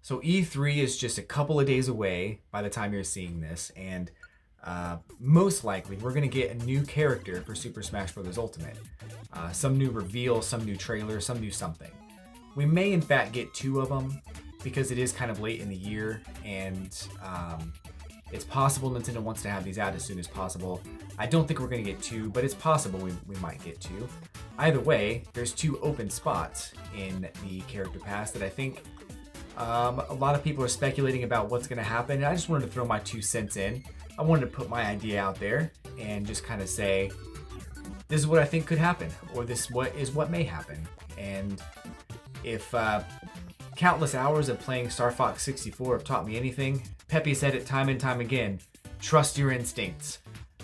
So E3 is just a couple of days away by the time you're seeing this, and most likely we're gonna get a new character for Super Smash Bros. Ultimate. Some new reveal, some new trailer, some new something. We may in fact get two of them because it is kind of late in the year, and it's possible Nintendo wants to have these out as soon as possible. I don't think we're gonna get two, but it's possible we might get two. Either way, there's two open spots in the character pass that I think a lot of people are speculating about what's going to happen, and I just wanted to throw my 2 cents in. I wanted to put my idea out there and just kind of say, this is what I think could happen, or this what may happen. And if countless hours of playing Star Fox 64 have taught me anything, Pepe said it time and time again, trust your instincts.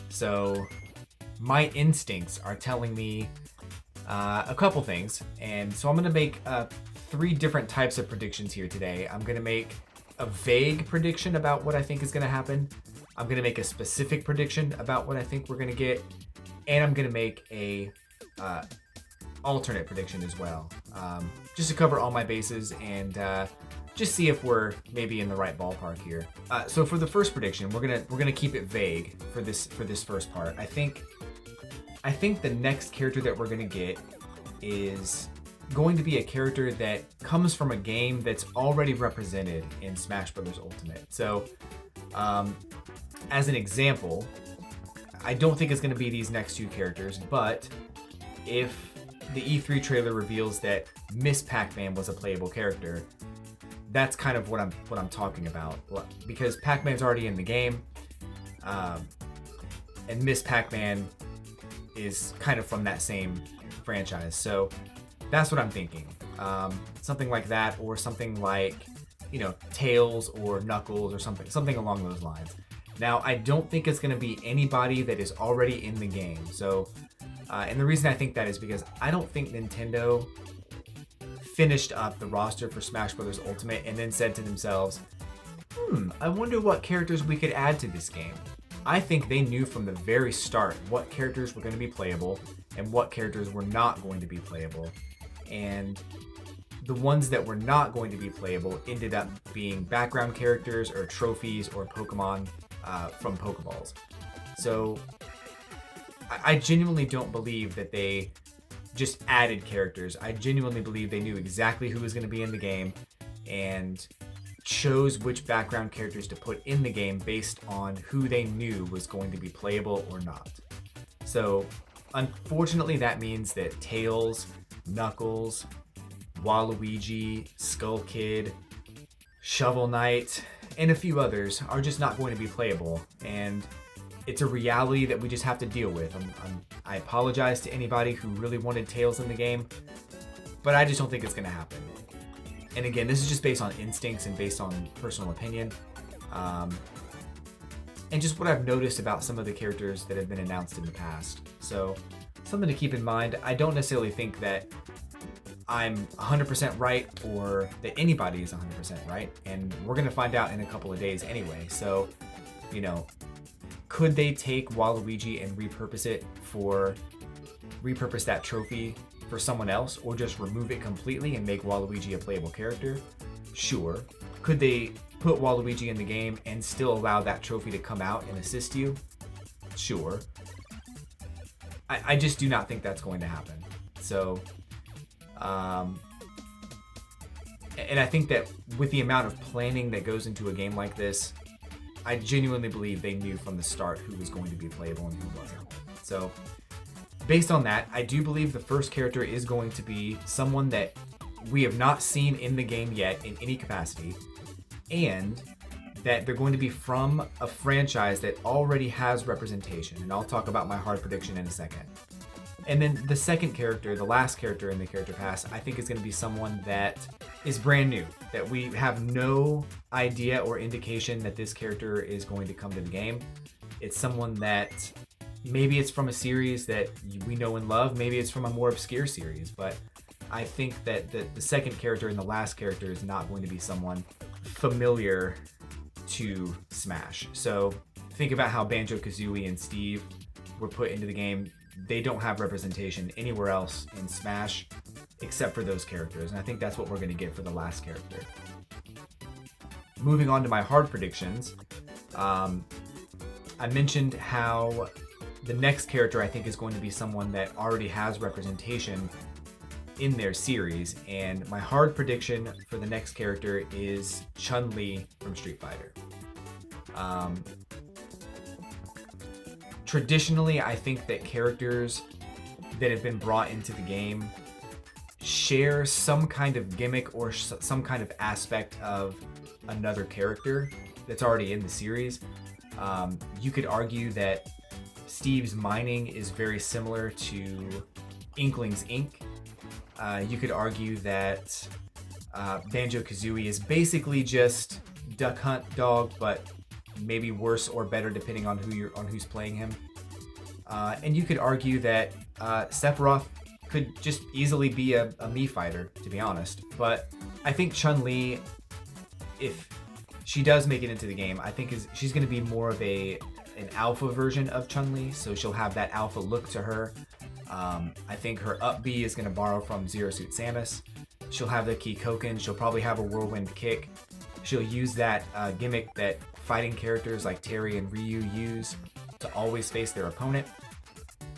So my instincts are telling me a couple things, and so I'm going to make 3 different types of predictions here today. I'm going to make a vague prediction about what I think is going to happen. I'm going to make a specific prediction about what I think we're going to get, and I'm going to make a alternate prediction as well, just to cover all my bases and just see if we're maybe in the right ballpark here. So for the first prediction, we're gonna keep it vague for this first part. I think the next character that we're gonna get is going to be a character that comes from a game that's already represented in Smash Bros. Ultimate. So, as an example, I don't think it's going to be these next two characters, but if the E3 trailer reveals that Miss Pac-Man was a playable character, that's kind of what I'm talking about. Because Pac-Man's already in the game, and Miss Pac-Man is kind of from that same franchise. So that's what I'm thinking. Something like that, or something like, Tails or Knuckles or something along those lines. Now, I don't think it's going to be anybody that is already in the game. So, and the reason I think that is because I don't think Nintendo finished up the roster for Smash Bros. Ultimate and then said to themselves, I wonder what characters we could add to this game. I think they knew from the very start what characters were going to be playable and what characters were not going to be playable. And the ones that were not going to be playable ended up being background characters or trophies or Pokemon from Pokeballs. So I genuinely don't believe that they just added characters. I genuinely believe they knew exactly who was going to be in the game and chose which background characters to put in the game based on who they knew was going to be playable or not. So unfortunately, that means that Tails, Knuckles, Waluigi, Skull Kid, Shovel Knight, and a few others are just not going to be playable, and it's a reality that we just have to deal with. I apologize to anybody who really wanted Tails in the game, but I just don't think it's going to happen. And again, this is just based on instincts and based on personal opinion, and just what I've noticed about some of the characters that have been announced in the past. So something to keep in mind. I don't necessarily think that I'm 100% right or that anybody is 100% right, and we're going to find out in a couple of days anyway. So, could they take Waluigi and repurpose that trophy for someone else, or just remove it completely and make Waluigi a playable character? Sure. Could they put Waluigi in the game and still allow that trophy to come out and assist you? Sure. I just do not think that's going to happen. So, and I think that with the amount of planning that goes into a game like this, I genuinely believe they knew from the start who was going to be playable and who wasn't. So, based on that, I do believe the first character is going to be someone that we have not seen in the game yet in any capacity, and that they're going to be from a franchise that already has representation. And I'll talk about my hard prediction in a second. And then the second character, the last character in the character pass, I think is going to be someone that is brand new, that we have no idea or indication that this character is going to come to the game. It's someone that maybe it's from a series that we know and love, maybe it's from a more obscure series, but I think that the second character and the last character is not going to be someone familiar to Smash. So think about how Banjo-Kazooie and Steve were put into the game. They don't have representation anywhere else in Smash except for those characters, and I think that's what we're going to get for the last character. moving on to my hard predictions, I mentioned how the next character I think is going to be someone that already has representation in their series, and my hard prediction for the next character is Chun-Li from Street Fighter. Traditionally, I think that characters that have been brought into the game share some kind of gimmick or some kind of aspect of another character that's already in the series. You could argue that Steve's mining is very similar to Inkling's ink. You could argue that Banjo-Kazooie is basically just Duck Hunt Dog, but maybe worse or better depending on who's playing him. And you could argue that Sephiroth could just easily be a Mii fighter, to be honest. But I think Chun-Li, if she does make it into the game, I think she's going to be more of an alpha version of Chun-Li, so she'll have that alpha look to her. I think her up B is going to borrow from Zero Suit Samus. She'll have the Kikoken. She'll probably have a whirlwind kick. She'll use that gimmick that fighting characters like Terry and Ryu use to always face their opponent.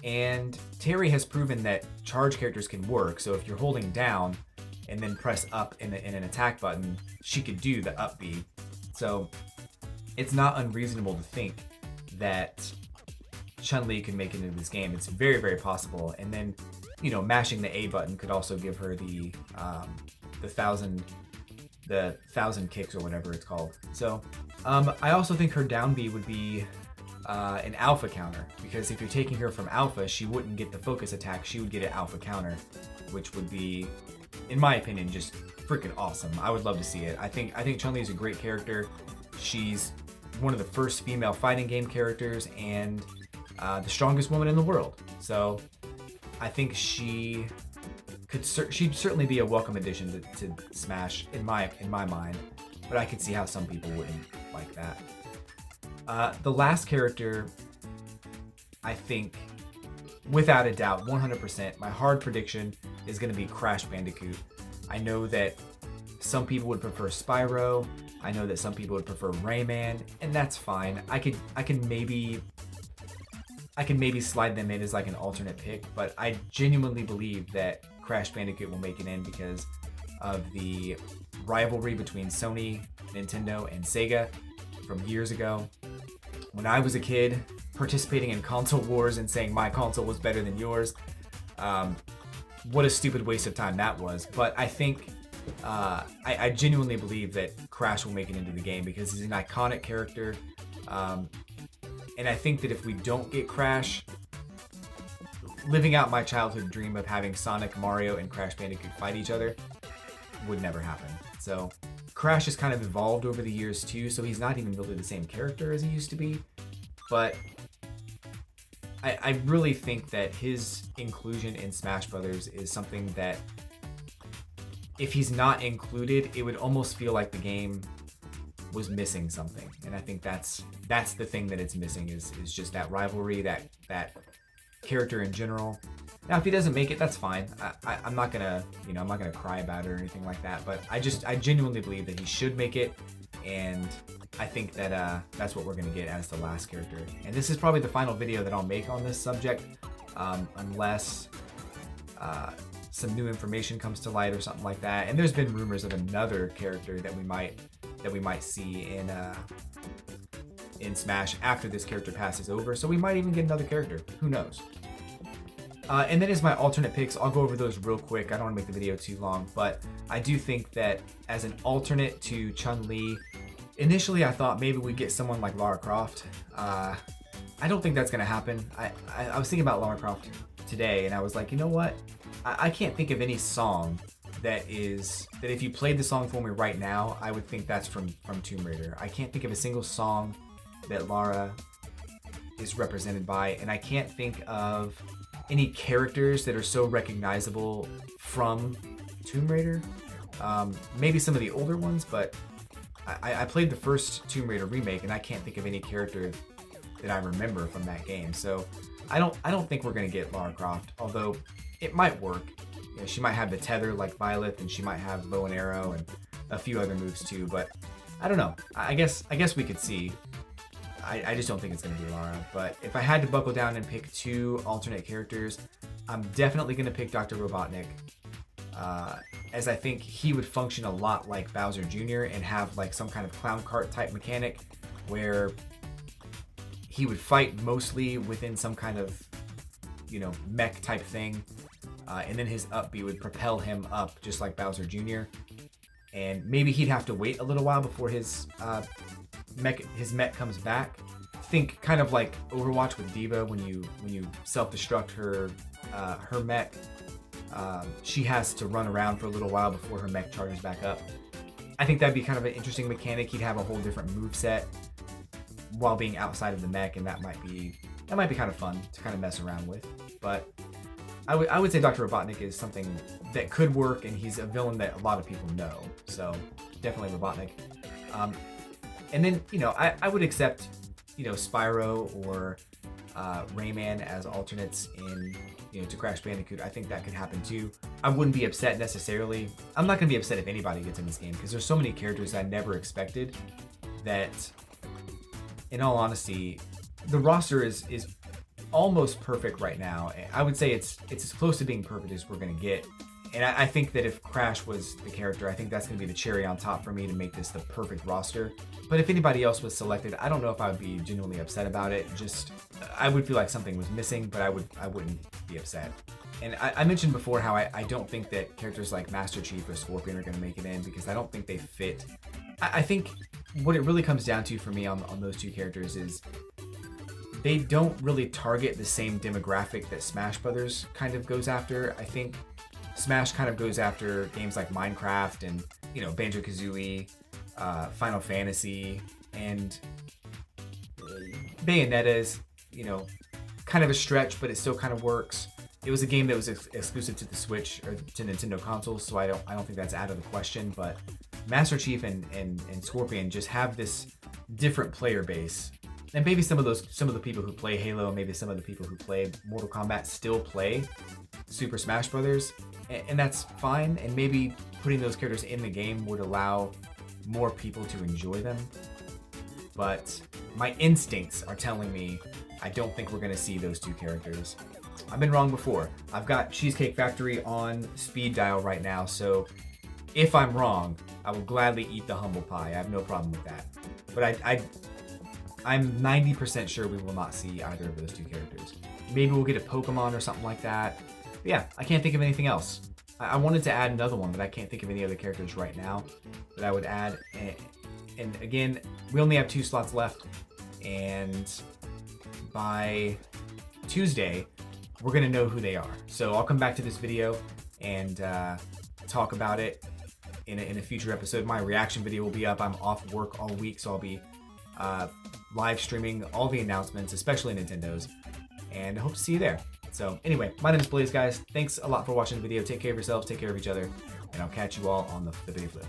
And Terry has proven that charge characters can work, so if you're holding down and then press up in an attack button, she could do the up B. So it's not unreasonable to think that Chun-Li could make it into this game. It's very, very possible. And then, mashing the A button could also give her the thousand kicks or whatever it's called. So I also think her down B would be an alpha counter, because if you're taking her from alpha, she wouldn't get the focus attack, she would get an alpha counter, which would be, in my opinion, just freaking awesome. I would love to see it. I think Chun-Li is a great character. She's one of the first female fighting game characters and the strongest woman in the world. So I think she'd certainly be a welcome addition to Smash in my mind, but I could see how some people wouldn't like that. The last character, I think, without a doubt, 100%, my hard prediction is going to be Crash Bandicoot. I know that some people would prefer Spyro. I know that some people would prefer Rayman, and that's fine. I can maybe slide them in as like an alternate pick, but I genuinely believe that Crash Bandicoot will make it in because of the rivalry between Sony, Nintendo, and Sega from years ago. When I was a kid, participating in console wars and saying my console was better than yours, what a stupid waste of time that was. But I think, I genuinely believe that Crash will make it into the game because he's an iconic character. And I think that if we don't get Crash, living out my childhood dream of having Sonic, Mario, and Crash Bandicoot fight each other would never happen. So Crash has kind of evolved over the years too, so he's not even really the same character as he used to be. But I really think that his inclusion in Smash Brothers is something that, if he's not included, it would almost feel like the game was missing something. And I think that's the thing that it's missing is just that rivalry, that character in general. Now, if he doesn't make it, that's fine. I'm not gonna cry about it or anything like that. But I genuinely believe that he should make it, and I think that that's what we're gonna get as the last character. And this is probably the final video that I'll make on this subject, unless some new information comes to light or something like that. And there's been rumors of another character that we might see in Smash after this character passes over. So we might even get another character. Who knows? And then as my alternate picks, I'll go over those real quick. I don't want to make the video too long, but I do think that as an alternate to Chun-Li, initially I thought maybe we'd get someone like Lara Croft. I don't think that's going to happen. I was thinking about Lara Croft today, and I was like, you know what? I can't think of any song that if you played the song for me right now, I would think that's from Tomb Raider. I can't think of a single song that Lara is represented by, and I can't think of any characters that are so recognizable from Tomb Raider. Maybe some of the older ones, but I played the first Tomb Raider remake, and I can't think of any character that I remember from that game. So I don't think we're gonna get Lara Croft, although it might work. You know, she might have the tether like Violet, and she might have bow and arrow and a few other moves too. But I don't know. I guess we could see. I just don't think it's going to be Lara. But if I had to buckle down and pick 2 alternate characters, I'm definitely going to pick Dr. Robotnik. As I think he would function a lot like Bowser Jr. and have like some kind of clown cart type mechanic where he would fight mostly within some kind of, you know, mech type thing. And then his up B would propel him up just like Bowser Jr. And maybe he'd have to wait a little while before his mech comes back. Think kind of like Overwatch with D.Va when you self-destruct her mech. She has to run around for a little while before her mech charges back up. I think that'd be kind of an interesting mechanic. He'd have a whole different moveset while being outside of the mech, and that might be kind of fun to kind of mess around with. But I would say Dr. Robotnik is something that could work, and he's a villain that a lot of people know. So definitely Robotnik. And then, you know, I would accept, you know, Spyro or Rayman as alternates in, you know, to Crash Bandicoot. I think that could happen too. I wouldn't be upset necessarily. I'm not going to be upset if anybody gets in this game because there's so many characters I never expected that, in all honesty, the roster is almost perfect right now. I would say it's as close to being perfect as we're going to get. And I think that if Crash was the character, I think that's going to be the cherry on top for me to make this the perfect roster. But if anybody else was selected, I don't know if I would be genuinely upset about it. Just, I would feel like something was missing, but I wouldn't be upset. And I mentioned before how I don't think that characters like Master Chief or Scorpion are going to make it in because I don't think they fit. I think what it really comes down to for me on those 2 characters is they don't really target the same demographic that Smash Brothers kind of goes after. I think Smash kind of goes after games like Minecraft and, you know, Banjo-Kazooie, Final Fantasy, and Bayonetta is, you know, kind of a stretch, but it still kind of works. It was a game that was exclusive to the Switch or to Nintendo consoles, so I don't think that's out of the question. But Master Chief and Scorpion just have this different player base. And maybe some of the people who play Halo, maybe some of the people who play Mortal Kombat still play Super Smash Brothers, and that's fine. And maybe putting those characters in the game would allow more people to enjoy them. But my instincts are telling me I don't think we're going to see those 2 characters. I've been wrong before. I've got Cheesecake Factory on speed dial right now, so if I'm wrong, I will gladly eat the humble pie. I have no problem with that. But I'm 90% sure we will not see either of those 2 characters. Maybe we'll get a Pokemon or something like that. But yeah, I can't think of anything else. I wanted to add another one, but I can't think of any other characters right now that I would add. And again, we only have 2 slots left. And by Tuesday, we're going to know who they are. So I'll come back to this video and talk about it in a future episode. My reaction video will be up. I'm off work all week, so I'll be live streaming all the announcements, especially Nintendo's, and I hope to see you there. So anyway, my name is Blaze, guys. Thanks a lot for watching the video. Take care of yourselves, take care of each other, and I'll catch you all on the video flip.